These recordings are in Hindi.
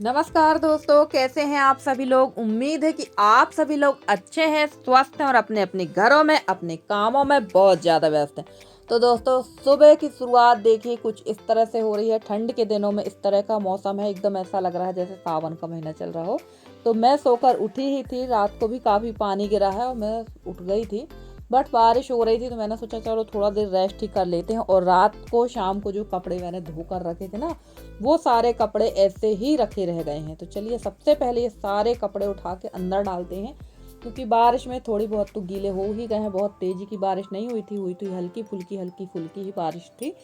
नमस्कार दोस्तों, कैसे हैं आप सभी लोग। उम्मीद है कि आप सभी लोग अच्छे हैं, स्वस्थ हैं और अपने अपने घरों में अपने कामों में बहुत ज़्यादा व्यस्त हैं। तो दोस्तों, सुबह की शुरुआत देखिए कुछ इस तरह से हो रही है। ठंड के दिनों में इस तरह का मौसम है, एकदम ऐसा लग रहा है जैसे सावन का महीना चल रहा हो। तो मैं सोकर उठी ही थी, रात को भी काफ़ी पानी गिरा है और मैं उठ गई थी, बट बारिश हो रही थी तो मैंने सोचा चलो थोड़ा देर रेस्ट ही कर लेते हैं। और रात को शाम को जो कपड़े मैंने धो कर रखे थे ना, वो सारे कपड़े ऐसे ही रखे रह गए हैं। तो चलिए सबसे पहले ये सारे कपड़े उठा के अंदर डालते हैं, क्योंकि बारिश में थोड़ी बहुत तो गीले हो ही गए हैं। बहुत तेजी की बारिश नहीं हुई थी हल्की फुल्की ही बारिश थी,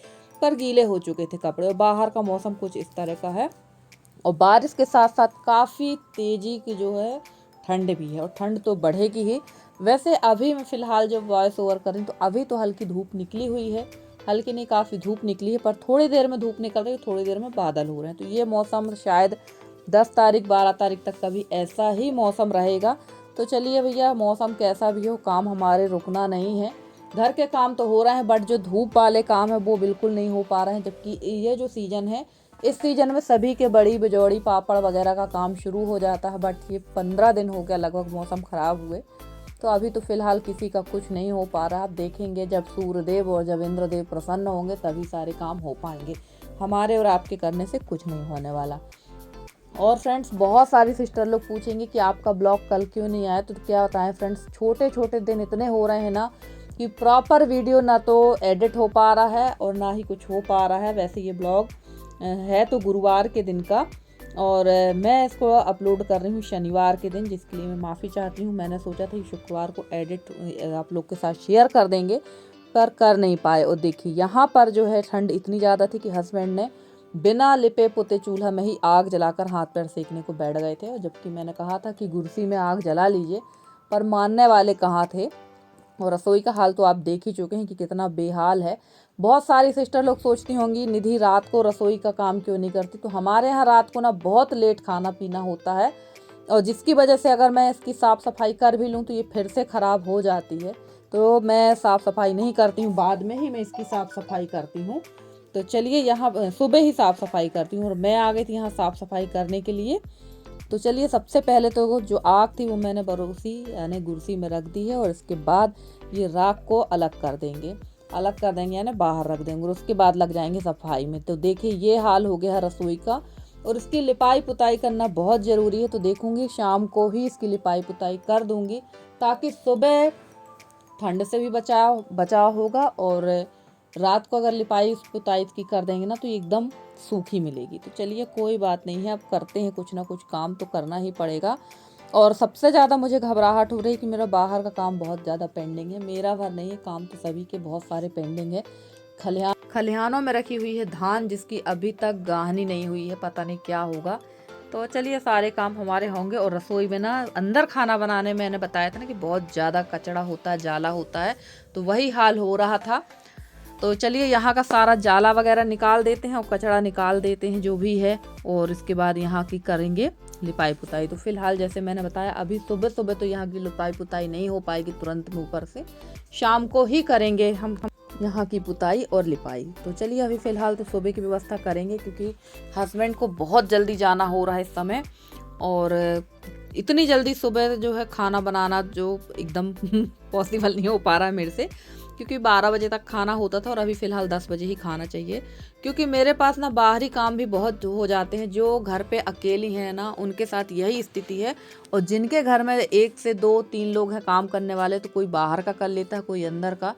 पर गीले हो चुके थे कपड़े। और बाहर का मौसम कुछ इस तरह का है और बारिश के साथ साथ काफ़ी तेजी की जो है ठंड भी है, और ठंड तो बढ़ेगी ही। वैसे अभी मैं फ़िलहाल जब वॉइस ओवर कर रही हूँ तो अभी तो हल्की धूप निकली हुई है, हल्की नहीं काफ़ी धूप निकली है, पर थोड़ी देर में धूप निकल रही है, थोड़ी देर में बादल हो रहे हैं। तो ये मौसम शायद 10 तारीख 12 तारीख तक का भी ऐसा ही मौसम रहेगा। तो चलिए भैया, मौसम कैसा भी हो, काम हमारे रुकना नहीं है। घर के काम तो हो रहे हैं, बट जो धूप वाले काम है वो बिल्कुल नहीं हो पा रहे हैं। जबकि ये जो सीज़न है, इस सीज़न में सभी के बड़ी बिजौड़ी पापड़ वगैरह का काम शुरू हो जाता है। बट ये 15 दिन हो गया लगभग मौसम ख़राब हुए, तो अभी तो फ़िलहाल किसी का कुछ नहीं हो पा रहा। आप देखेंगे जब सूर्यदेव और जब इंद्रदेव प्रसन्न होंगे तभी सारे काम हो पाएंगे। हमारे और आपके करने से कुछ नहीं होने वाला। और फ्रेंड्स, बहुत सारी सिस्टर लोग पूछेंगे कि आपका ब्लॉग कल क्यों नहीं आया। तो क्या बताएं फ्रेंड्स, छोटे छोटे दिन इतने हो रहे हैं ना कि प्रॉपर वीडियो ना तो एडिट हो पा रहा है और ना ही कुछ हो पा रहा है। वैसे ये ब्लॉग है तो गुरुवार के दिन का, और मैं इसको अपलोड कर रही हूँ शनिवार के दिन, जिसके लिए मैं माफ़ी चाहती हूँ। मैंने सोचा था कि शुक्रवार को एडिट आप लोग के साथ शेयर कर देंगे, पर कर नहीं पाए। और देखिए यहाँ पर जो है ठंड इतनी ज़्यादा थी कि हस्बैंड ने बिना लिपे पुते चूल्हा में ही आग जलाकर हाथ पैर सेकने को बैठ गए थे। और जबकि मैंने कहा था कि गुरसी में आग जला लीजिए, पर मानने वाले कहाँ थे। और रसोई का हाल तो आप देख ही चुके हैं कि कितना बेहाल है। बहुत सारी सिस्टर लोग सोचती होंगी निधि रात को रसोई का काम क्यों नहीं करती। तो हमारे यहाँ रात को ना बहुत लेट खाना पीना होता है, और जिसकी वजह से अगर मैं इसकी साफ़ सफाई कर भी लूँ तो ये फिर से ख़राब हो जाती है। तो मैं साफ़ सफाई नहीं करती हूँ, बाद में ही मैं इसकी साफ़ सफाई करती हूँ। तो चलिए, यहाँ सुबह ही साफ़ सफाई करती हूँ और मैं आ गई थी यहाँ साफ़ सफाई करने के लिए। तो चलिए, सबसे पहले तो जो आग थी वो मैंने बरोसी यानी गुरसी में रख दी है, और इसके बाद ये राख को अलग कर देंगे यानी बाहर रख देंगे, और उसके बाद लग जाएंगे सफाई में। तो देखिए ये हाल हो गया है रसोई का, और इसकी लिपाई पुताई करना बहुत ज़रूरी है। तो देखूंगी शाम को ही इसकी लिपाई पुताई कर दूंगी, ताकि सुबह ठंड से भी बचाव होगा, और रात को अगर लिपाई पुताई की कर देंगे ना तो एकदम सूखी मिलेगी। तो चलिए कोई बात नहीं है, अब करते हैं, कुछ ना कुछ काम तो करना ही पड़ेगा। और सबसे ज़्यादा मुझे घबराहट हो रही है कि मेरा बाहर का काम बहुत ज़्यादा पेंडिंग है। मेरा भर नहीं है, काम तो सभी के बहुत सारे पेंडिंग है। खलिहानों में रखी हुई है धान, जिसकी अभी तक गाहनी नहीं हुई है, पता नहीं क्या होगा। तो चलिए सारे काम हमारे होंगे। और रसोई में ना अंदर खाना बनाने में मैंने बताया था ना कि बहुत ज़्यादा कचड़ा होता है, जाला होता है, तो वही हाल हो रहा था। तो चलिए यहाँ का सारा जाला वगैरह निकाल देते हैं और कचड़ा निकाल देते हैं जो भी है, और इसके बाद यहाँ की करेंगे लिपाई पुताई। तो फिलहाल जैसे मैंने बताया, अभी सुबह सुबह तो यहाँ की लिपाई पुताई नहीं हो पाएगी तुरंत में, ऊपर से शाम को ही करेंगे हम यहाँ की पुताई और लिपाई। तो चलिए अभी फ़िलहाल तो सुबह की व्यवस्था करेंगे, क्योंकि हस्बैंड को बहुत जल्दी जाना हो रहा है इस समय, और इतनी जल्दी सुबह जो है खाना बनाना जो एकदम पॉसिबल नहीं हो पा रहा है मेरे से, क्योंकि 12 बजे तक खाना होता था और अभी फ़िलहाल 10 बजे ही खाना चाहिए। क्योंकि मेरे पास ना बाहरी काम भी बहुत हो जाते हैं। जो घर पे अकेली हैं ना, उनके साथ यही स्थिति है। और जिनके घर में 1 से 2-3 लोग हैं काम करने वाले, तो कोई बाहर का कर लेता है, कोई अंदर का,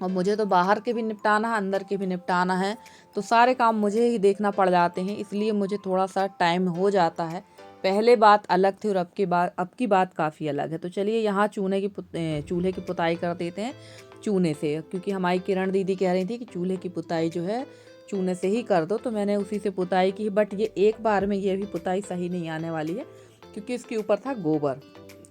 और मुझे तो बाहर के भी निपटाना है, अंदर के भी निपटाना है। तो सारे काम मुझे ही देखना पड़ जाते हैं, इसलिए मुझे थोड़ा सा टाइम हो जाता है। पहले बात अलग थी और अब की बात काफ़ी अलग है। तो चलिए यहाँ चूल्हे की पुताई कर देते हैं चूने से, क्योंकि हमारी किरण दीदी कह रही थी कि चूल्हे की पुताई जो है चूने से ही कर दो। तो मैंने उसी से पुताई की, बट ये एक बार में ये भी पुताई सही नहीं आने वाली है, क्योंकि इसके ऊपर था गोबर।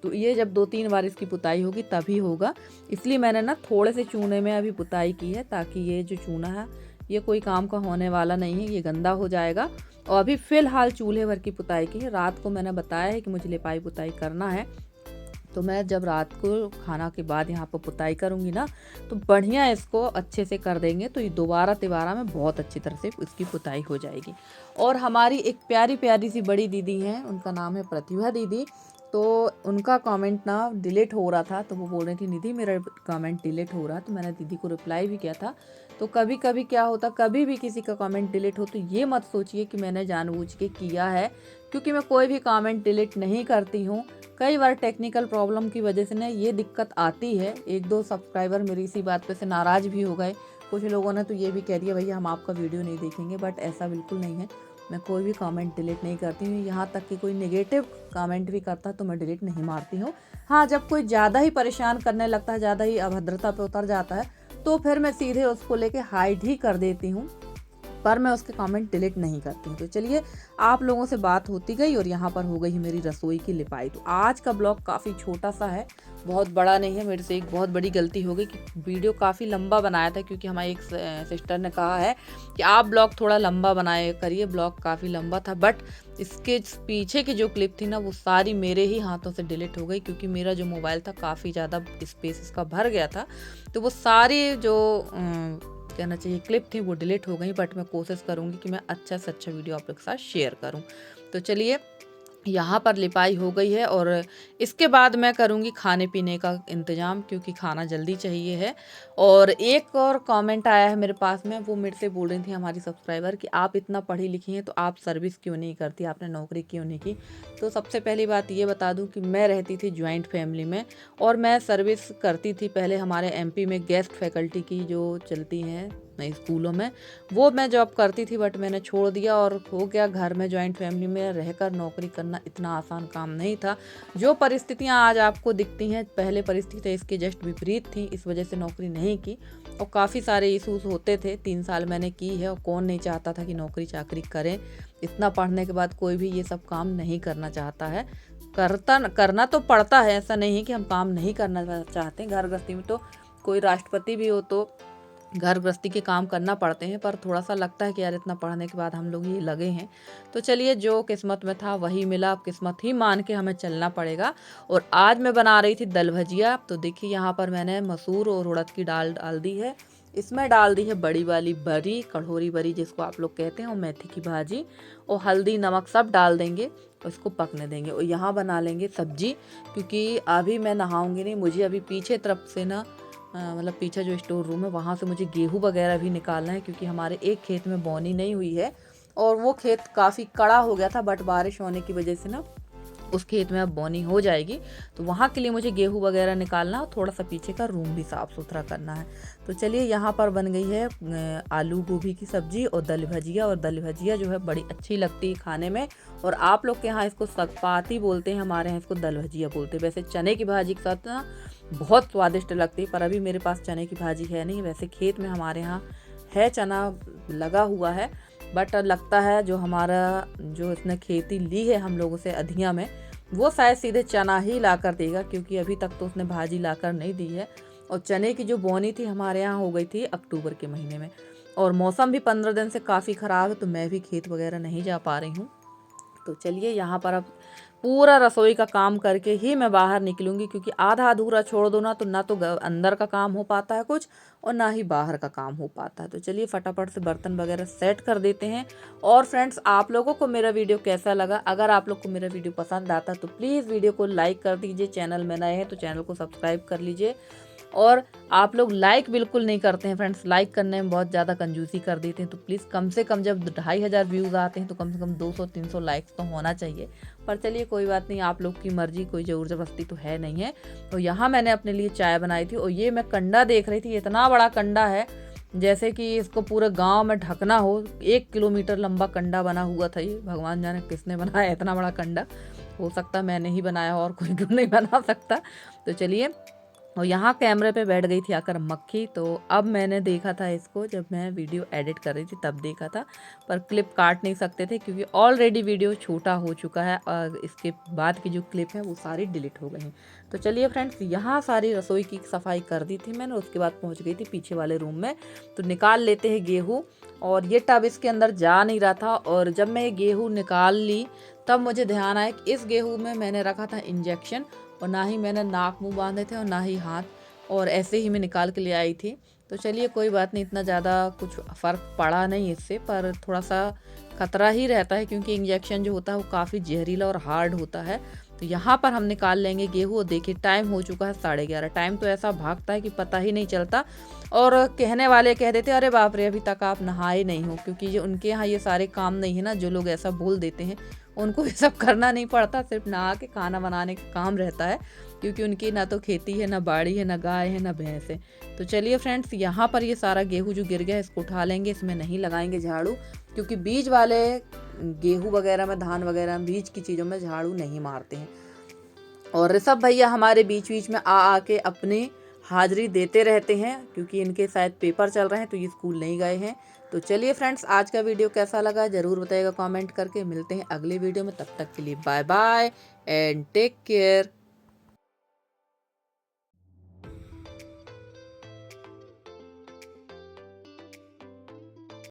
तो ये जब 2-3 बार इसकी पुताई होगी तभी होगा। इसलिए मैंने ना थोड़े से चूने में अभी पुताई की है, ताकि ये जो चूना है ये कोई काम का होने वाला नहीं है, ये गंदा हो जाएगा। और अभी फ़िलहाल चूल्हे भर की पुताई की है। रात को मैंने बताया है कि मुझे लिपाई पुताई करना है, तो मैं जब रात को खाना के बाद यहाँ पर पुताई करूँगी ना, तो बढ़िया इसको अच्छे से कर देंगे, तो ये दोबारा तिबारा में बहुत अच्छी तरह से इसकी पुताई हो जाएगी। और हमारी एक प्यारी प्यारी सी बड़ी दीदी हैं, उनका नाम है प्रतिभा दीदी। तो उनका कमेंट ना डिलीट हो रहा था, तो वो बोल रही थी निधि मेरा कमेंट डिलीट हो रहा है। तो मैंने दीदी को रिप्लाई भी किया था। तो कभी कभी क्या होता, कभी भी किसी का कमेंट डिलीट हो तो ये मत सोचिए कि मैंने जानबूझ के किया है, क्योंकि मैं कोई भी कमेंट डिलीट नहीं करती हूँ। कई बार टेक्निकल प्रॉब्लम की वजह से ना ये दिक्कत आती है। एक दो सब्सक्राइबर मेरी इसी बात पे से नाराज़ भी हो गए। कुछ लोगों ने तो ये भी कह दिया भैया हम आपका वीडियो नहीं देखेंगे, बट ऐसा बिल्कुल नहीं है। मैं कोई भी कमेंट डिलीट नहीं करती हूँ, यहाँ तक कि कोई नेगेटिव कमेंट भी करता है तो मैं डिलीट नहीं मारती हूँ। हाँ, जब कोई ज़्यादा ही परेशान करने लगता है, ज़्यादा ही अभद्रता पे उतर जाता है, तो फिर मैं सीधे उसको लेके हाइड ही कर देती हूँ, पर मैं उसके कमेंट डिलीट नहीं करती हूँ। तो चलिए, आप लोगों से बात होती गई और यहाँ पर हो गई मेरी रसोई की लिपाई। तो आज का ब्लॉग काफ़ी छोटा सा है, बहुत बड़ा नहीं है। मेरे से एक बहुत बड़ी गलती हो गई कि वीडियो काफ़ी लंबा बनाया था, क्योंकि हमारी एक सिस्टर ने कहा है कि आप ब्लॉग थोड़ा लंबा बनाए करिए। ब्लॉग काफ़ी लंबा था, बट इसके पीछे की जो क्लिप थी ना, वो सारी मेरे ही हाथों से डिलीट हो गई, क्योंकि मेरा जो मोबाइल था काफ़ी ज़्यादा स्पेस इसका भर गया था। तो वो सारी जो कहना चाहिए क्लिप थी वो डिलीट हो गई। बट मैं कोशिश करूँगी कि मैं अच्छा से अच्छा वीडियो आप लोग के साथ शेयर करूँ। तो चलिए, यहाँ पर लिपाई हो गई है और इसके बाद मैं करूँगी खाने पीने का इंतज़ाम, क्योंकि खाना जल्दी चाहिए है। और एक और कमेंट आया है मेरे पास में, वो मेरे से बोल रही थी हमारी सब्सक्राइबर कि आप इतना पढ़ी लिखी हैं तो आप सर्विस क्यों नहीं करती, आपने नौकरी क्यों नहीं की। तो सबसे पहली बात ये बता दूं कि मैं रहती थी जॉइंट फैमिली में और मैं सर्विस करती थी पहले हमारे एमपी में गेस्ट फैकल्टी की जो चलती हैं स्कूलों में, वो मैं जॉब करती थी। बट मैंने छोड़ दिया और हो गया घर में। जॉइंट फैमिली में रहकर नौकरी करना इतना आसान काम नहीं था। जो परिस्थितियां आज आपको दिखती हैं, पहले परिस्थितियां इसके जस्ट विपरीत थी, इस वजह से नौकरी नहीं की और काफ़ी सारे इशूज़ होते थे। 3 साल मैंने की है और कौन नहीं चाहता था कि नौकरी चाकरी करें। इतना पढ़ने के बाद कोई भी ये सब काम नहीं करना चाहता है। करना तो पड़ता है, ऐसा नहीं है कि हम काम नहीं करना चाहते। घर गृहस्थी में तो कोई राष्ट्रपति भी हो तो घर गृहस्थी के काम करना पड़ते हैं, पर थोड़ा सा लगता है कि यार इतना पढ़ने के बाद हम लोग ये लगे हैं। तो चलिए, जो किस्मत में था वही मिला, अब किस्मत ही मान के हमें चलना पड़ेगा। और आज मैं बना रही थी दल भजिया। तो देखिए, यहाँ पर मैंने मसूर और उड़द की दाल डाल दी है। इसमें डाल दी है बड़ी वाली बरी, कढ़ोरी बरी जिसको आप लोग कहते हैं, और मेथी की भाजी और हल्दी नमक सब डाल देंगे और इसको पकने देंगे। और यहाँ बना लेंगे सब्जी, क्योंकि अभी मैं नहाऊंगी नहीं। मुझे अभी पीछे तरफ से ना मतलब पीछे जो स्टोर रूम है वहाँ से मुझे गेहूँ वगैरह भी निकालना है, क्योंकि हमारे एक खेत में बोनी नहीं हुई है और वो खेत काफ़ी कड़ा हो गया था, बट बारिश होने की वजह से ना उस खेत में अब बोनी हो जाएगी। तो वहाँ के लिए मुझे गेहूँ वगैरह निकालना और थोड़ा सा पीछे का रूम भी साफ़ सुथरा करना है। तो चलिए, यहाँ पर बन गई है आलू गोभी की सब्जी और दल भजिया। और दल भजिया जो है बड़ी अच्छी लगती है खाने में। और आप लोग के यहाँ इसको सकपाती बोलते हैं, हमारे यहाँ इसको दल भजिया बोलते हैं। वैसे चने की भाजी के साथ ना बहुत स्वादिष्ट लगती है, पर अभी मेरे पास चने की भाजी है नहीं। वैसे खेत में हमारे यहाँ है, चना लगा हुआ है, बट लगता है जो हमारा जो इसने खेती ली है हम लोगों से अधिया में, वो शायद सीधे चना ही ला कर देगा, क्योंकि अभी तक तो उसने भाजी ला कर नहीं दी है। और चने की जो बोनी थी हमारे यहाँ हो गई थी अक्टूबर के महीने में। और मौसम भी 15 दिन से काफ़ी ख़राब है, तो मैं भी खेत वगैरह नहीं जा पा रही हूँ। तो चलिए, यहाँ पर अब पूरा रसोई का काम करके ही मैं बाहर निकलूंगी, क्योंकि आधा अधूरा छोड़ दो ना तो अंदर का काम हो पाता है कुछ, और ना ही बाहर का काम हो पाता है। तो चलिए, फटाफट से बर्तन वगैरह सेट कर देते हैं। और फ्रेंड्स, आप लोगों को मेरा वीडियो कैसा लगा? अगर आप लोग को मेरा वीडियो पसंद आता तो प्लीज़ वीडियो को लाइक कर दीजिए। चैनल में नए हैं तो चैनल को सब्सक्राइब कर लीजिए। और आप लोग लाइक बिल्कुल नहीं करते हैं फ्रेंड्स, लाइक करने में बहुत ज़्यादा कंजूसी कर देते हैं। तो प्लीज़ कम से कम, जब 2500 व्यूज़ आते हैं तो कम से कम 200-300 लाइक्स तो होना चाहिए। पर चलिए, कोई बात नहीं, आप लोग की मर्जी, कोई ज़ोर ज़बरदस्ती तो है नहीं है। तो यहाँ मैंने अपने लिए चाय बनाई थी और ये मैं कंडा देख रही थी। इतना बड़ा कंडा है जैसे कि इसको पूरे गांव में ढकना हो। 1 किलोमीटर लंबा कंडा बना हुआ था ये। भगवान जाने किसने बनाया इतना बड़ा कंडा। हो सकता मैंने ही बनाया, और कोई क्यों नहीं बना सकता। तो चलिए, और यहाँ कैमरे पे बैठ गई थी आकर मक्खी। तो अब मैंने देखा था इसको, जब मैं वीडियो एडिट कर रही थी तब देखा था, पर क्लिप काट नहीं सकते थे क्योंकि ऑलरेडी वीडियो छोटा हो चुका है और इसके बाद की जो क्लिप है वो सारी डिलीट हो गई हैं। तो चलिए फ्रेंड्स, यहाँ सारी रसोई की सफाई कर दी थी मैंने। उसके बाद पहुँच गई थी पीछे वाले रूम में। तो निकाल लेते हैं गेहूँ, और ये टब इसके अंदर जा नहीं रहा था। और जब मैं ये गेहूँ निकाल ली तब मुझे ध्यान आया कि इस गेहूँ में मैंने रखा था इंजेक्शन, और ना ही मैंने नाक मुंह बांधे थे और ना ही हाथ, और ऐसे ही मैं निकाल के ले आई थी। तो चलिए कोई बात नहीं, इतना ज़्यादा कुछ फ़र्क पड़ा नहीं इससे, पर थोड़ा सा खतरा ही रहता है क्योंकि इंजेक्शन जो होता है वो काफ़ी जहरीला और हार्ड होता है। तो यहाँ पर हम निकाल लेंगे गेहूँ, और देखिए टाइम हो चुका है 11:30। टाइम तो ऐसा भागता है कि पता ही नहीं चलता। और कहने वाले कह देते अरे बाप रे, अभी तक आप नहाए नहीं हो, क्योंकि ये उनके यहाँ ये सारे काम नहीं है ना। जो लोग ऐसा बोल देते हैं उनको ये सब करना नहीं पड़ता, सिर्फ नहा के खाना बनाने का काम रहता है, क्योंकि उनकी ना तो खेती है, ना बाड़ी है, ना गाय है, ना भैंस है। तो चलिए फ्रेंड्स, यहाँ पर ये सारा गेहूँ जो गिर गया है इसको उठा लेंगे। इसमें नहीं लगाएंगे झाड़ू, क्योंकि बीज वाले गेहूँ वगैरह में, धान वगैरह में, बीज की चीज़ों में झाड़ू नहीं मारते हैं। और ऋषभ भैया हमारे बीच बीच में आ आके अपनी हाजिरी देते रहते हैं, क्योंकि इनके शायद पेपर चल रहे हैं तो ये स्कूल नहीं गए हैं। तो चलिए फ्रेंड्स, आज का वीडियो कैसा लगा ज़रूर बताइएगा कमेंट करके। मिलते हैं अगले वीडियो में, तब तक के लिए bye bye and take care.